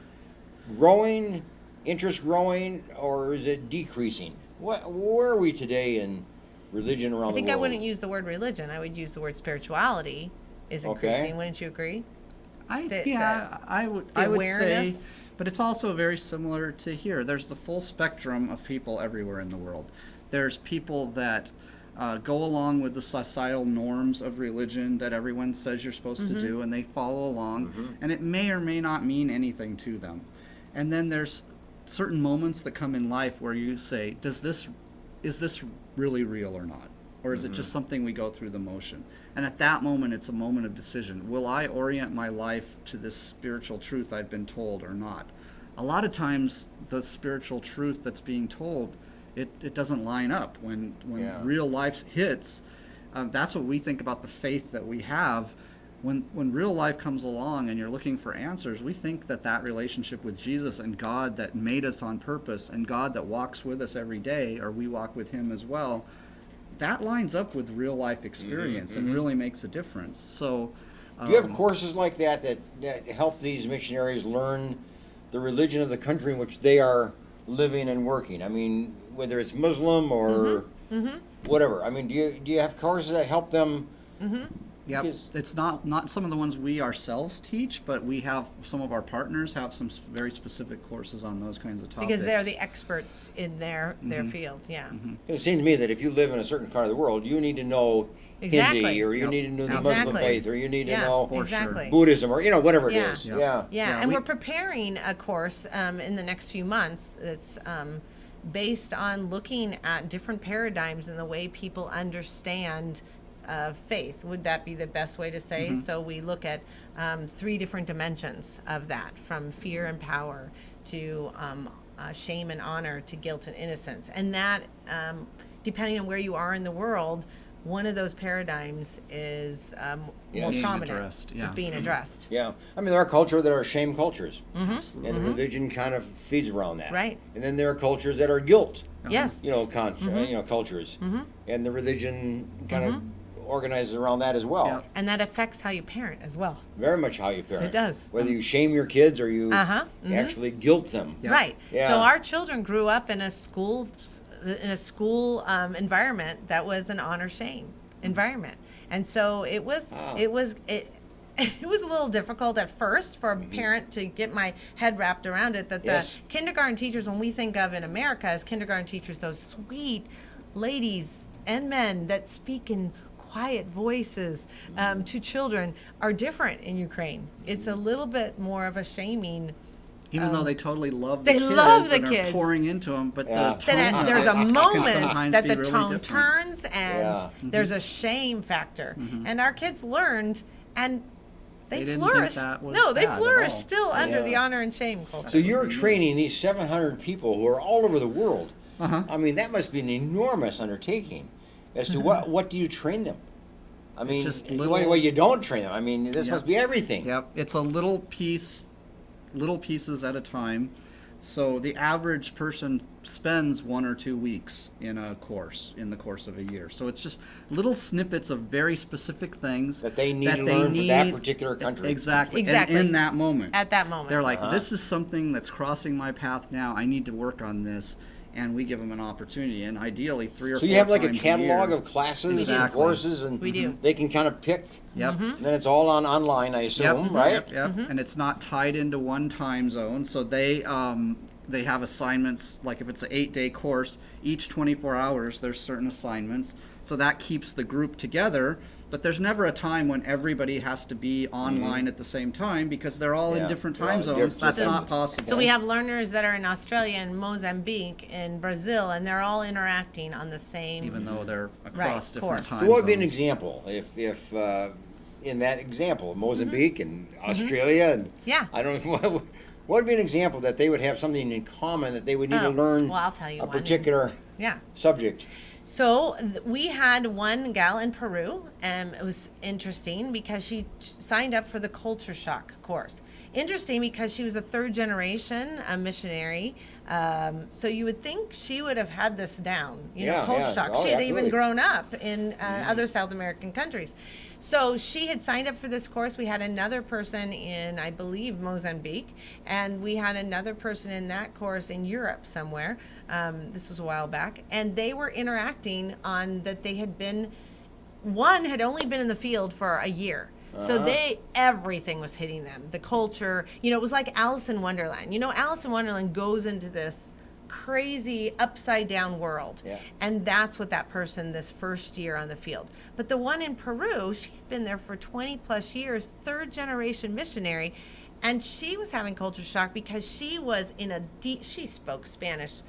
growing, interest growing, or is it decreasing? Where are we today in religion around I think the I world? wouldn't use the word religion. I would use the word spirituality is Okay. increasing. Wouldn't you agree? I would the say, awareness? but it's also very similar to here. There's the full spectrum of people everywhere in the world. There's people that go along with the societal norms of religion that everyone says you're supposed to do, and they follow along, and it may or may not mean anything to them. And then there's certain moments that come in life where you say, is this really real or not? Or is it just something we go through the motion? And at that moment, it's a moment of decision. Will I orient my life to this spiritual truth I've been told or not? A lot of times, the spiritual truth that's being told, it doesn't line up. When Yeah. real life hits, that's what we think about the faith that we have. When real life comes along and you're looking for answers, we think that relationship with Jesus and God that made us on purpose and God that walks with us every day, or we walk with him as well, that lines up with real life experience and really makes a difference. So do you have courses like that help these missionaries learn the religion of the country in which they are living and working? I mean, whether it's Muslim or whatever. I mean, do you have courses that help them? Yep. It's not some of the ones we ourselves teach, but we have some of our partners have some very specific courses on those kinds of topics. Because they're the experts in their field, yeah. It seems to me that if you live in a certain part of the world, you need to know Hindi, or you need to know the Muslim faith, or you need to know Buddhism, or whatever it is. And we're preparing a course in the next few months that's based on looking at different paradigms and the way people understand faith. Would that be the best way to say? So we look at 3 different dimensions of that, from fear and power to shame and honor to guilt and innocence. And that, depending on where you are in the world, one of those paradigms is more prominent, being addressed. Yeah. I mean, there are cultures that are shame cultures, and the religion kind of feeds around that. Right. And then there are cultures that are guilt. Yes. Cultures, and the religion kind of organizes around that as well. Yeah. And that affects how you parent as well. Very much how you parent. It does. Whether you shame your kids or you actually guilt them. Right. Yeah. So our children grew up in a school environment that was an honor shame environment, and so it was it was a little difficult at first for a parent to get my head wrapped around it, that the kindergarten teachers, when we think of in America as kindergarten teachers, those sweet ladies and men that speak in quiet voices to children, are different in Ukraine. It's a little bit more of a shaming. Even though they totally love the kids, and are pouring into them, but the tone there's a moment that the really tone different. turns, and there's a shame factor. And our kids learned, and they flourished. They flourished still under the honor and shame culture. So you're training these 700 people who are all over the world. I mean, that must be an enormous undertaking. As to what do you train them? I mean, well, you don't train them. I mean, this must be everything. Yep, it's a little pieces at a time. So the average person spends 1 or 2 weeks in the course of a year. So it's just little snippets of very specific things that they need to learn for that particular country. Exactly. And in that moment. At that moment. They're like, this is something that's crossing my path now. I need to work on this. And we give them an opportunity, and ideally 3 or 4 times a year. So you have like a catalog of classes and courses, and we do. They can kind of pick. Yep. And then it's all online, I assume, right? Yep. And it's not tied into one time zone. So they have assignments, like if it's an 8-day course, each 24 hours there's certain assignments. So that keeps the group together. But there's never a time when everybody has to be online at the same time, because they're all in different time zones. That's not possible. So we have learners that are in Australia and Mozambique and Brazil, and they're all interacting on the same. Even though they're across different time zones. So what would be an example if in that example, Mozambique and Australia and I don't know what would be an example that they would have something in common that they would need to learn. Well, I'll tell you a particular subject. So we had one gal in Peru, and it was interesting because she signed up for the culture shock course. Interesting because she was a 3rd generation missionary, so you would think she would have had this down, culture shock. She had even grown up in other South American countries. So she had signed up for this course. We had another person in, I believe, Mozambique, and we had another person in that course in Europe somewhere. This was a while back, and they were interacting on that they had been, one had only been in the field for a year. So everything was hitting them. The culture, it was like Alice in Wonderland. Alice in Wonderland goes into this crazy upside down world. And that's what that person, this first year on the field. But the one in Peru, she had been there for 20 plus years, 3rd generation missionary. And she was having culture shock because she was she spoke Spanish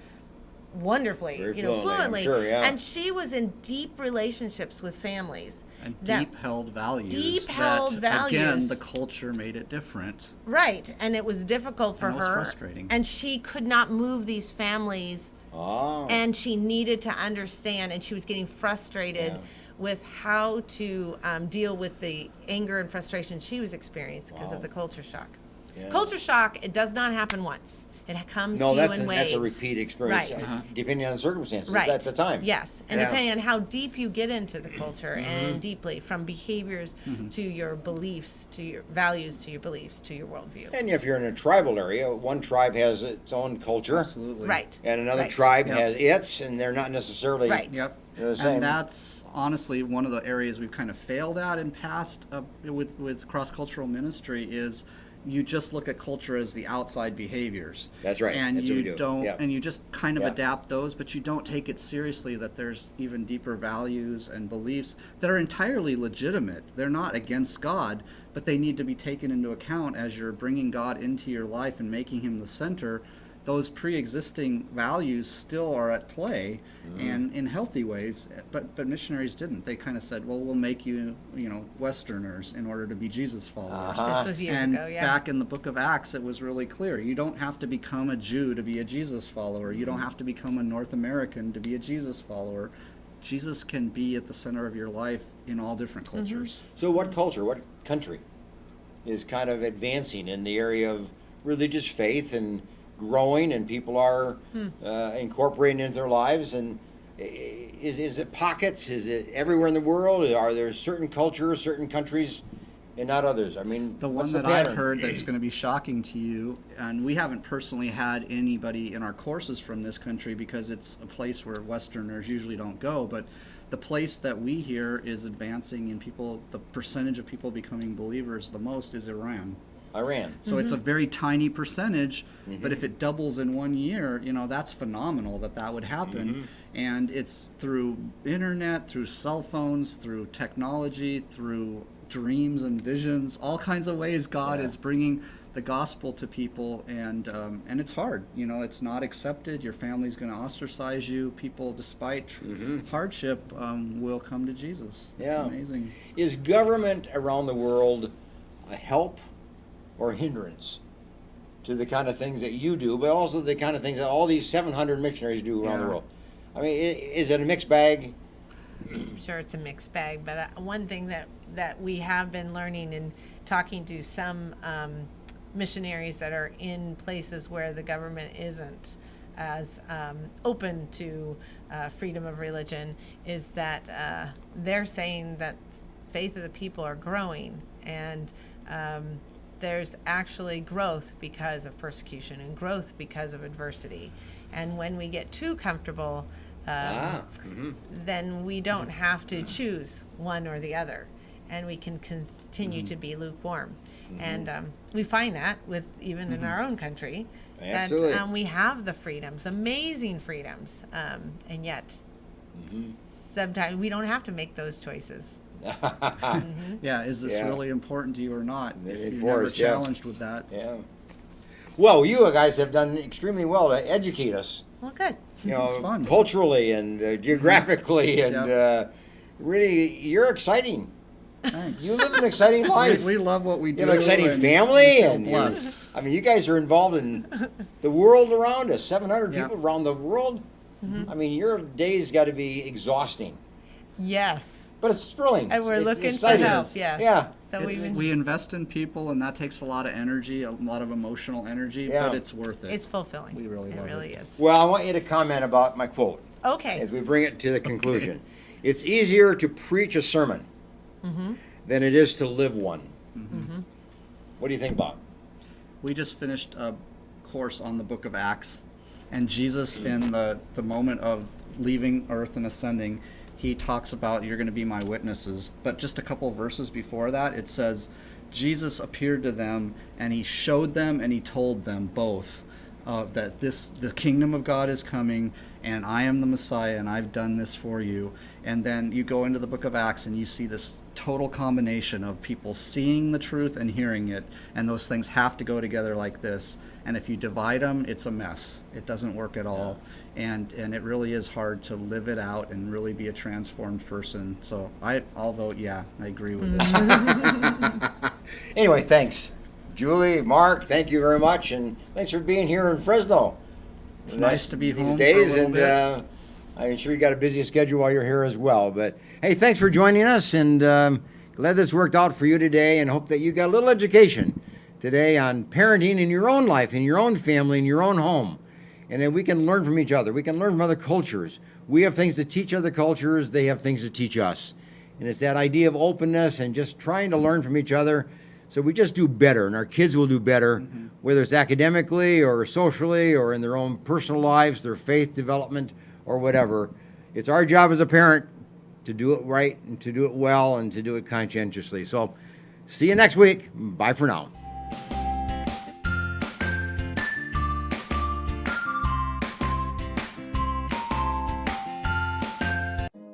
wonderfully, fluently. Sure, and she was in deep relationships with families. And deep-held values. Again, the culture made it different. Right, and it was difficult for her. It was frustrating. And she could not move these families, and she needed to understand, and she was getting frustrated with how to deal with the anger and frustration she was experiencing because of the culture shock. Yeah. Culture shock, it does not happen once. It comes No, to you that's in waves. a repeat experience, Right. depending on the circumstances Right. at the time. Yes, and Yeah. depending on how deep you get into the culture and deeply, from behaviors to your beliefs, to your values, to your beliefs, to your worldview. And if you're in a tribal area, one tribe has its own culture, Absolutely. Right. and another Right. tribe Yep. has its, and they're not necessarily Right. Yep. the same. And that's honestly one of the areas we've kind of failed at in past with cross-cultural ministry is you just look at culture as the outside behaviors. That's right. And That's what you we do. don't, Yeah. and you just kind of Yeah. adapt those, but you don't take it seriously that there's even deeper values and beliefs that are entirely legitimate. They're not against God, but they need to be taken into account as you're bringing God into your life and making him the center. Those pre-existing values still are at play, and in healthy ways. But missionaries didn't. They kind of said, "Well, we'll make you, Westerners in order to be Jesus followers." This was years And ago, yeah. back in the book of Acts, it was really clear. You don't have to become a Jew to be a Jesus follower. You don't have to become a North American to be a Jesus follower. Jesus can be at the center of your life in all different cultures. So what culture, what country is kind of advancing in the area of religious faith and growing, and people are incorporating into their lives? And is it pockets? Is it everywhere in the world? Are there certain cultures, certain countries, and not others? I mean, The what's one the that I've pattern? heard that's going to be shocking to you, and we haven't personally had anybody in our courses from this country because it's a place where Westerners usually don't go, but the place that we hear is advancing in people, the percentage of people becoming believers the most is Iran. Iran. So it's a very tiny percentage, but if it doubles in 1 year, that's phenomenal that would happen. And it's through internet, through cell phones, through technology, through dreams and visions, all kinds of ways God is bringing the gospel to people, and it's hard. It's not accepted. Your family's going to ostracize you. People, despite hardship, will come to Jesus. It's amazing. Is government around the world a help or hindrance to the kind of things that you do, but also the kind of things that all these 700 missionaries do around the world? I mean, is it a mixed bag? I'm sure it's a mixed bag, but one thing that we have been learning and talking to some missionaries that are in places where the government isn't as open to freedom of religion is that they're saying that faith of the people are growing, and there's actually growth because of persecution and growth because of adversity. And when we get too comfortable, then we don't have to choose one or the other, and we can continue to be lukewarm. And we find that with even in our own country, Absolutely. that we have the freedoms, amazing freedoms, and yet sometimes we don't have to make those choices. Yeah, is this really important to you or not? If you're For never us, yeah. challenged with that. Yeah. Well, you guys have done extremely well to educate us, Well, good. It's fun. culturally and geographically, and really, you're exciting. Thanks. You live an exciting life. We love what we do. You have an exciting and family, we feel and you're- blessed. I mean, you guys are involved in the world around us. 700 Yeah. people around the world. I mean, your day's got to be exhausting, Yes. but it's thrilling. And we're It's looking for exciting. help. Yes. Yeah. So We invest in people, and that takes a lot of energy, a lot of emotional energy, Yeah. but it's worth it. it's fulfilling. We really it love really it. is. Well, I want you to comment about my quote Okay. as we bring it to the conclusion. It's easier to preach a sermon than it is to live one. What do you think, Bob? We just finished a course on the book of Acts, and Jesus, in the moment of leaving earth and ascending, he talks about, you're going to be my witnesses. But just a couple of verses before that, it says, Jesus appeared to them, and he showed them, and he told them both that the kingdom of God is coming, and I am the Messiah, and I've done this for you. And then you go into the book of Acts, and you see this total combination of people seeing the truth and hearing it, and those things have to go together like this. And if you divide them, it's a mess. It doesn't work at all. And it really is hard to live it out and really be a transformed person. So I'll vote I agree with it. Anyway, thanks. Julie, Mark, thank you very much, and thanks for being here in Fresno. It's nice to be these home days, for a little and bit. I'm sure you got a busy schedule while you're here as well. But hey, thanks for joining us, and glad this worked out for you today, and hope that you got a little education today on parenting in your own life, in your own family, in your own home. And then we can learn from each other. We can learn from other cultures. We have things to teach other cultures. They have things to teach us. And it's that idea of openness and just trying to learn from each other. So we just do better, and our kids will do better, whether it's academically or socially or in their own personal lives, their faith development or whatever. It's our job as a parent to do it right and to do it well and to do it conscientiously. So see you next week. Bye for now.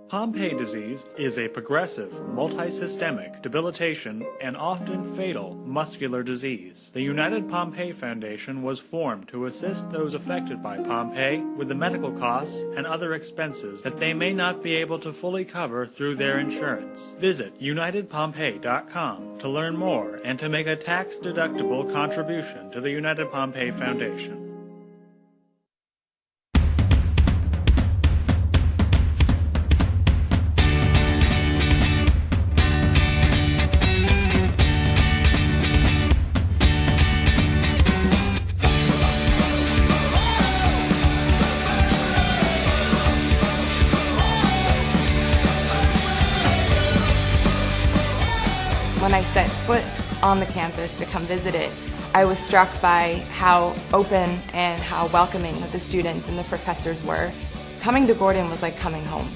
Pompe disease is a progressive, multisystemic, debilitation, and often fatal muscular disease. The United Pompe Foundation was formed to assist those affected by Pompe with the medical costs and other expenses that they may not be able to fully cover through their insurance. Visit UnitedPompe.com to learn more and to make a tax-deductible contribution to the United Pompe Foundation. When I set foot on the campus to come visit it, I was struck by how open and how welcoming that the students and the professors were. Coming to Gordon was like coming home.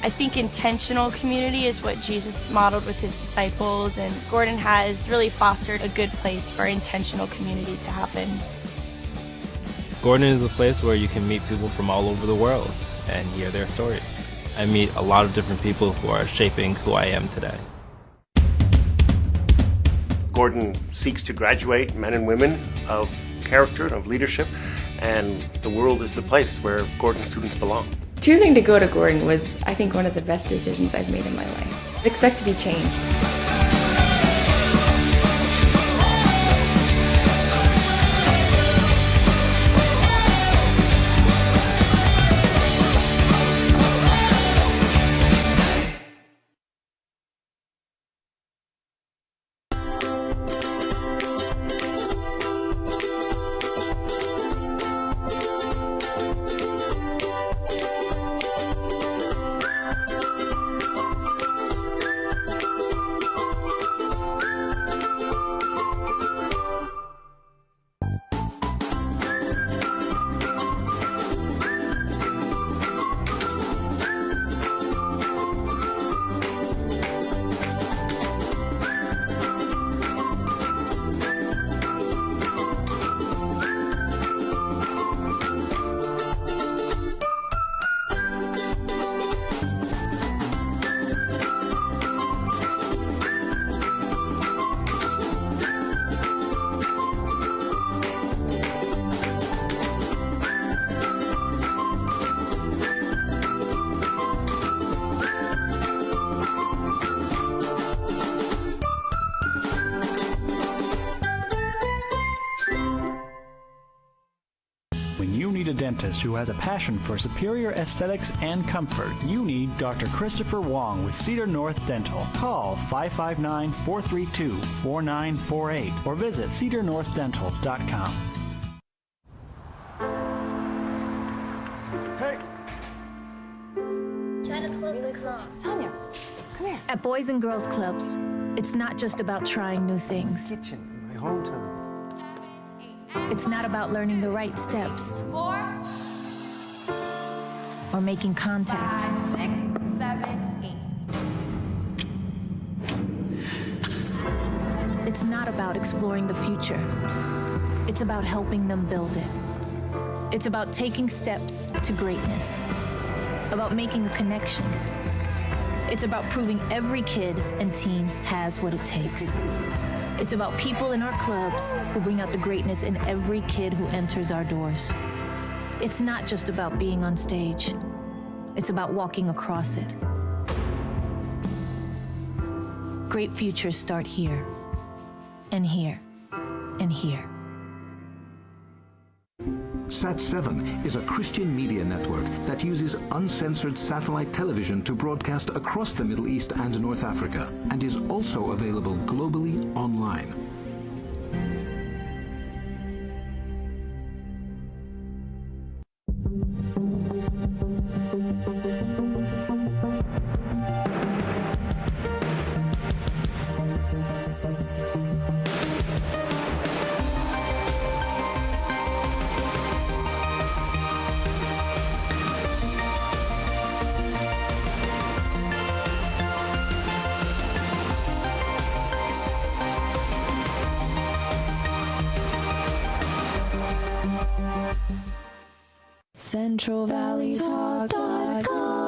I think intentional community is what Jesus modeled with his disciples, and Gordon has really fostered a good place for intentional community to happen. Gordon is a place where you can meet people from all over the world and hear their stories. I meet a lot of different people who are shaping who I am today. Gordon seeks to graduate men and women of character and of leadership, and the world is the place where Gordon students belong. Choosing to go to Gordon was, I think, one of the best decisions I've made in my life. Expect to be changed. When you need a dentist who has a passion for superior aesthetics and comfort, you need Dr. Christopher Wong with Cedar North Dental. Call 559-432-4948 or visit cedarnorthdental.com. Trying to close the club. Tanya, come here. At Boys and Girls Clubs, it's not just about trying new things. Kitchen in my hometown. It's not about learning the right steps. 4 or making contact. 5, 6, 7, 8. It's not about exploring the future. It's about helping them build it. It's about taking steps to greatness. About making a connection. It's about proving every kid and teen has what it takes. It's about people in our clubs who bring out the greatness in every kid who enters our doors. It's not just about being on stage. It's about walking across it. Great futures start here, and here, and here. Sat7 is a Christian media network that uses uncensored satellite television to broadcast across the Middle East and North Africa, and is also available globally online. CentralValleyTalk.com